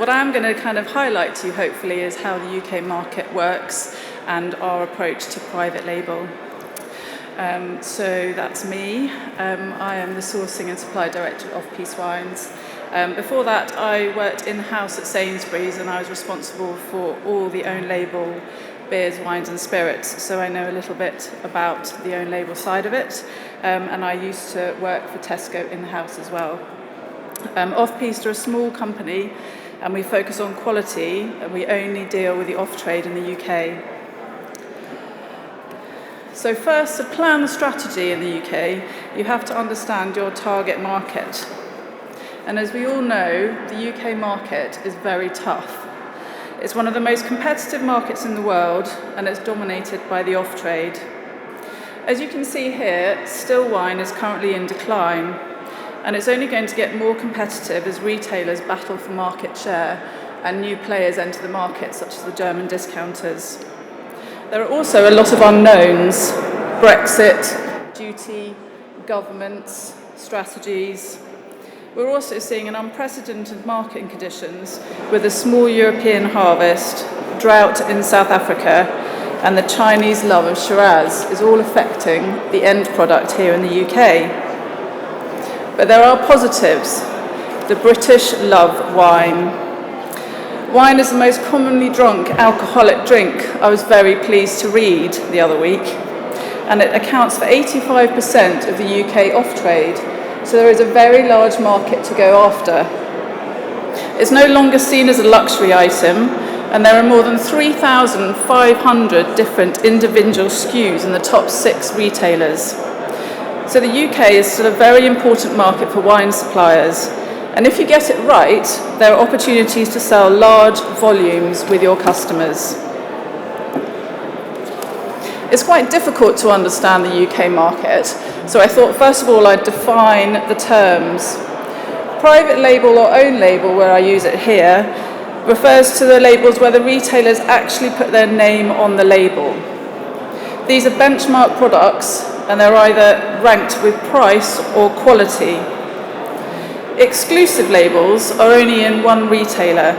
what I'm going to kind of highlight to you, hopefully, is how the UK market works and our approach to private label. So that's me. I am the Sourcing and Supply Director at Off-Piste Wines. Before that, I worked in-house at Sainsbury's, and I was responsible for all the own label beers, wines and spirits, so I know a little bit about the own label side of it, and I used to work for Tesco in-house as well. Off-Piste are a small company, and we focus on quality, and we only deal with the off-trade in the UK. So first, to plan the strategy in the UK, you have to understand your target market. And as we all know, the UK market is very tough. It's one of the most competitive markets in the world, and it's dominated by the off-trade. As you can see here, still wine is currently in decline, and it's only going to get more competitive as retailers battle for market share and new players enter the market, such as the German discounters. There are also a lot of unknowns: Brexit, duty, governments, strategies. We're also seeing an unprecedented market conditions with a small European harvest, drought in South Africa, and the Chinese love of Shiraz is all affecting the end product here in the UK. But there are positives. The British love wine. Wine is the most commonly drunk alcoholic drink, I was very pleased to read the other week, and it accounts for 85% of the UK off-trade. So there is a very large market to go after. It's no longer seen as a luxury item, and there are more than 3,500 different individual SKUs in the top 6 retailers. So the UK is still a very important market for wine suppliers, and if you get it right, there are opportunities to sell large volumes with your customers. It's quite difficult to understand the UK market, so I thought first of all I'd define the terms. Private label or own label, where I use it here, refers to the labels where the retailers actually put their name on the label. These are benchmark products, and they're either ranked with price or quality. Exclusive labels are only in one retailer,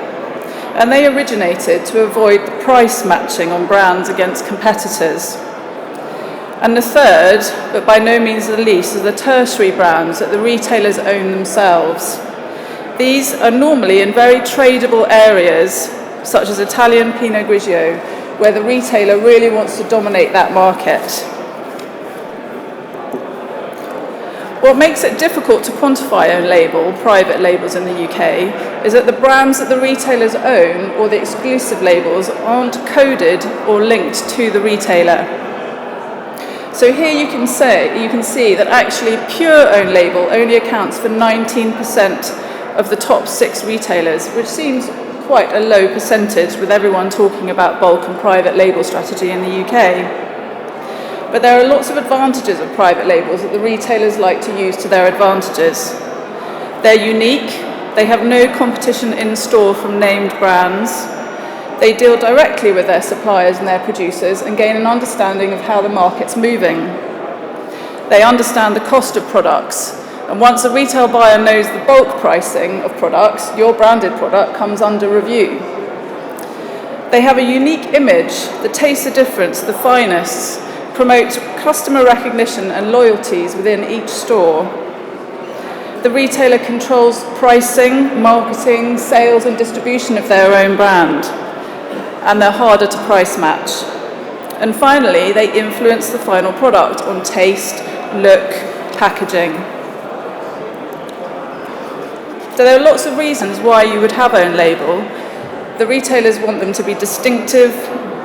and they originated to avoid the price matching on brands against competitors. And the third, but by no means the least, are the tertiary brands that the retailers own themselves. These are normally in very tradable areas, such as Italian Pinot Grigio, where the retailer really wants to dominate that market. What makes it difficult to quantify own label, private labels in the UK, is that the brands that the retailers own or the exclusive labels aren't coded or linked to the retailer. So here you can see that actually pure own label only accounts for 19% of the top 6 retailers, which seems quite a low percentage with everyone talking about bulk and private label strategy in the UK. But there are lots of advantages of private labels that the retailers like to use to their advantages. They're unique, they have no competition in store from named brands, they deal directly with their suppliers and their producers and gain an understanding of how the market's moving. They understand the cost of products, and once a retail buyer knows the bulk pricing of products, your branded product comes under review. They have a unique image that tastes the difference, the finest, promote customer recognition and loyalties within each store. The retailer controls pricing, marketing, sales and distribution of their own brand, and they're harder to price match. And finally, they influence the final product on taste, look, packaging. So there are lots of reasons why you would have own label. The retailers want them to be distinctive,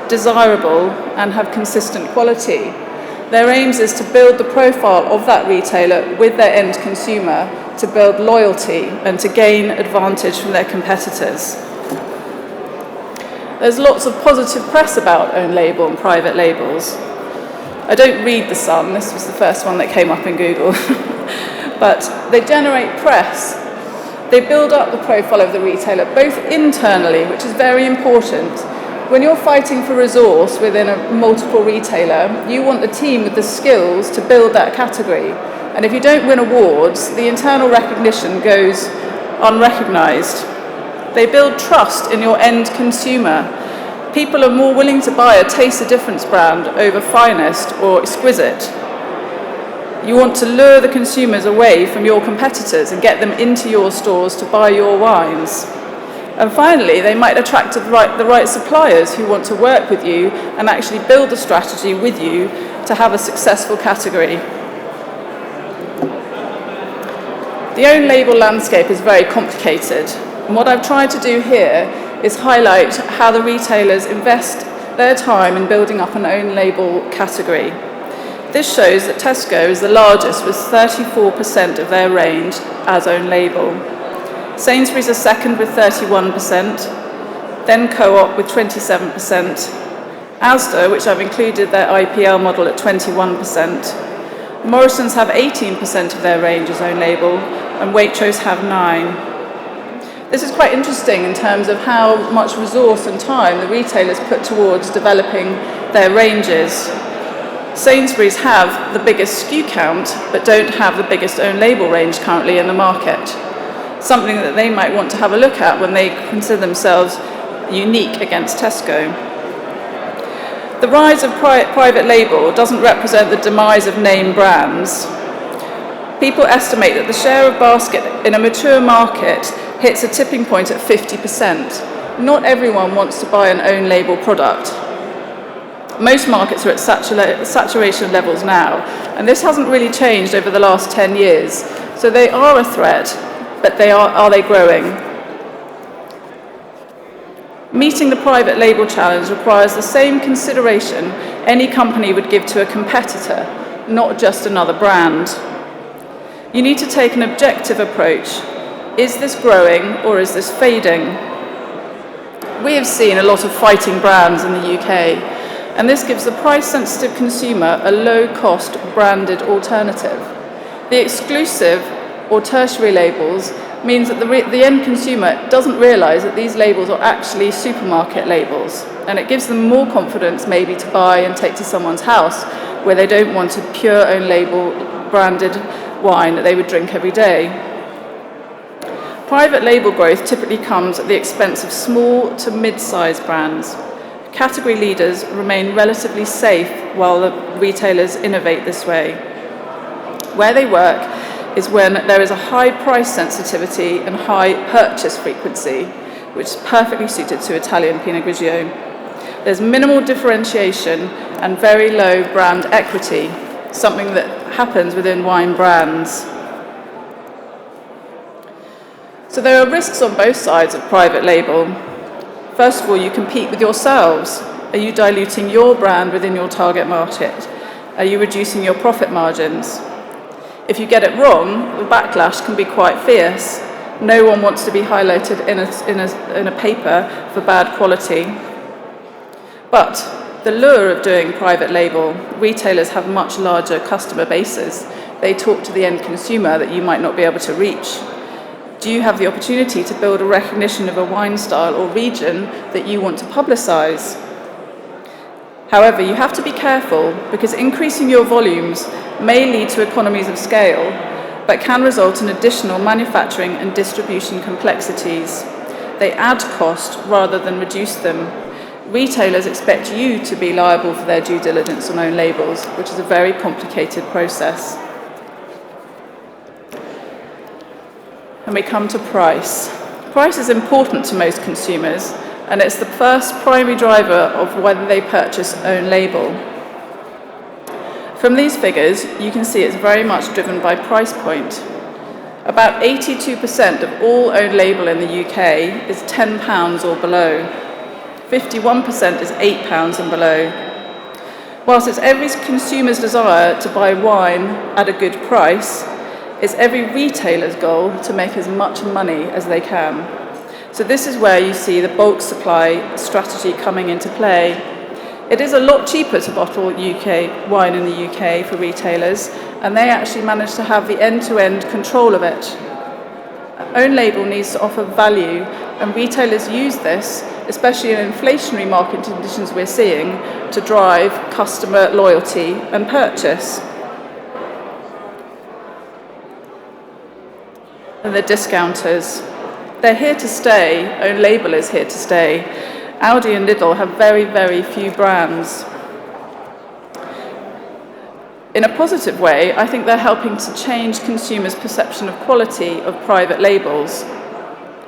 desirable, and have consistent quality. Their aims is to build the profile of that retailer with their end consumer, to build loyalty and to gain advantage from their competitors. There's lots of positive press about own label and private labels. I don't read The Sun, this was the first one that came up in Google, but they generate press. They build up the profile of the retailer, both internally, which is very important. When you're fighting for resource within a multiple retailer, you want the team with the skills to build that category. And if you don't win awards, the internal recognition goes unrecognised. They build trust in your end consumer. People are more willing to buy a Taste the Difference brand over Finest or Exquisite. You want to lure the consumers away from your competitors and get them into your stores to buy your wines. And finally, they might attract the right suppliers who want to work with you and actually build a strategy with you to have a successful category. The own label landscape is very complicated, and what I've tried to do here is highlight how the retailers invest their time in building up an own label category. This shows that Tesco is the largest with 34% of their range as own label. Sainsbury's is second with 31%, then Co-op with 27%, Asda, which I've included their IPL model at 21%, Morrison's have 18% of their range as own label, and Waitrose have 9%. This is quite interesting in terms of how much resource and time the retailers put towards developing their ranges. Sainsbury's have the biggest SKU count, but don't have the biggest own label range currently in the market. Something that they might want to have a look at when they consider themselves unique against Tesco. The rise of private label doesn't represent the demise of name brands. People estimate that the share of basket in a mature market hits a tipping point at 50%. Not everyone wants to buy an own label product. Most markets are at saturation levels now, and this hasn't really changed over the last 10 years. So they are a threat, but are they growing? Meeting the private label challenge requires the same consideration any company would give to a competitor, not just another brand. You need to take an objective approach. Is this growing or is this fading? We have seen a lot of fighting brands in the UK, and this gives the price-sensitive consumer a low-cost branded alternative. The exclusive or tertiary labels means that the end consumer doesn't realise that these labels are actually supermarket labels, and it gives them more confidence maybe to buy and take to someone's house where they don't want a pure own label branded wine that they would drink every day. Private label growth typically comes at the expense of small to mid-sized brands. Category leaders remain relatively safe while the retailers innovate this way. Where they work is when there is a high price sensitivity and high purchase frequency, which is perfectly suited to Italian Pinot Grigio. There's minimal differentiation and very low brand equity, something that happens within wine brands. So there are risks on both sides of private label. First of all, you compete with yourselves. Are you diluting your brand within your target market? Are you reducing your profit margins? If you get it wrong, the backlash can be quite fierce. No one wants to be highlighted in a paper for bad quality. But the lure of doing private label, retailers have much larger customer bases. They talk to the end consumer that you might not be able to reach. Do you have the opportunity to build a recognition of a wine style or region that you want to publicise? However, you have to be careful because increasing your volumes may lead to economies of scale, but can result in additional manufacturing and distribution complexities. They add cost rather than reduce them. Retailers expect you to be liable for their due diligence on own labels, which is a very complicated process. And we come to price. Price is important to most consumers, and it's the first primary driver of whether they purchase own label. From these figures, you can see it's very much driven by price point. About 82% of all own label in the UK is £10 or below. 51% is £8 and below. Whilst it's every consumer's desire to buy wine at a good price, it's every retailer's goal to make as much money as they can. So this is where you see the bulk supply strategy coming into play. It is a lot cheaper to bottle UK wine in the UK for retailers, and they actually manage to have the end-to-end control of it. Own label needs to offer value, and retailers use this, especially in inflationary market conditions we're seeing, to drive customer loyalty and purchase. And the discounters. They're here to stay. Own label is here to stay. Aldi and Lidl have very, very few brands. In a positive way, I think they're helping to change consumers' perception of quality of private labels.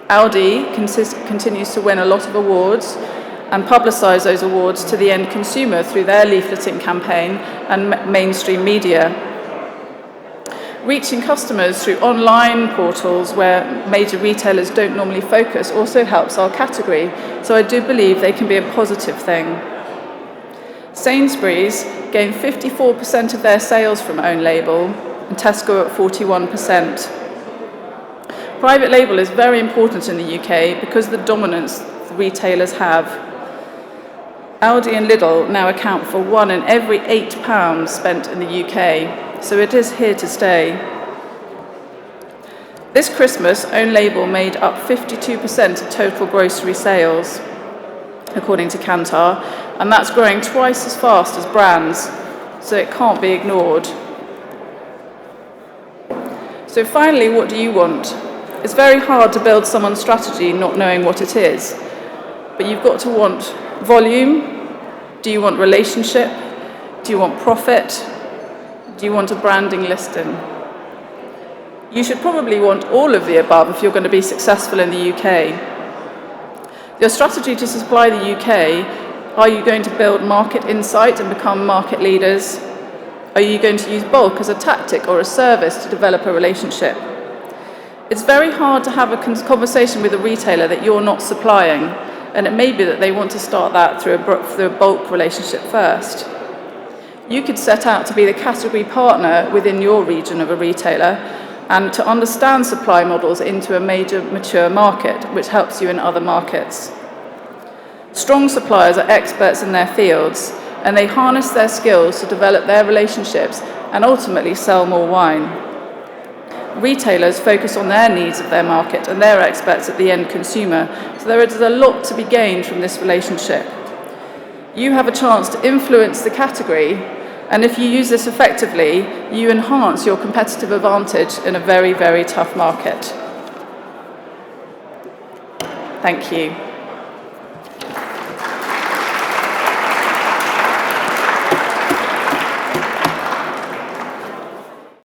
Aldi continues to win a lot of awards and publicise those awards to the end consumer through their leafleting campaign and mainstream media. Reaching customers through online portals where major retailers don't normally focus also helps our category, so I do believe they can be a positive thing. Sainsbury's gained 54% of their sales from own label, and Tesco at 41%. Private label is very important in the UK because of the dominance the retailers have. Aldi and Lidl now account for £1 in every £8 spent in the UK, so it is here to stay. This Christmas, own label made up 52% of total grocery sales, according to Kantar, and that's growing twice as fast as brands, so it can't be ignored. So finally, what do you want? It's very hard to build someone's strategy not knowing what it is, but you've got to want volume. Do you want relationship? Do you want profit? Do you want a branding listing? You should probably want all of the above if you're going to be successful in the UK. Your strategy to supply the UK, are you going to build market insight and become market leaders? Are you going to use bulk as a tactic or a service to develop a relationship? It's very hard to have a conversation with a retailer that you're not supplying, and it may be that they want to start that through a bulk relationship first. You could set out to be the category partner within your region of a retailer and to understand supply models into a major mature market, which helps you in other markets. Strong suppliers are experts in their fields, and they harness their skills to develop their relationships and ultimately sell more wine. Retailers focus on their needs of their market, and they're experts at the end consumer, so there is a lot to be gained from this relationship. You have a chance to influence the category, and if you use this effectively, you enhance your competitive advantage in a very, very tough market. Thank you.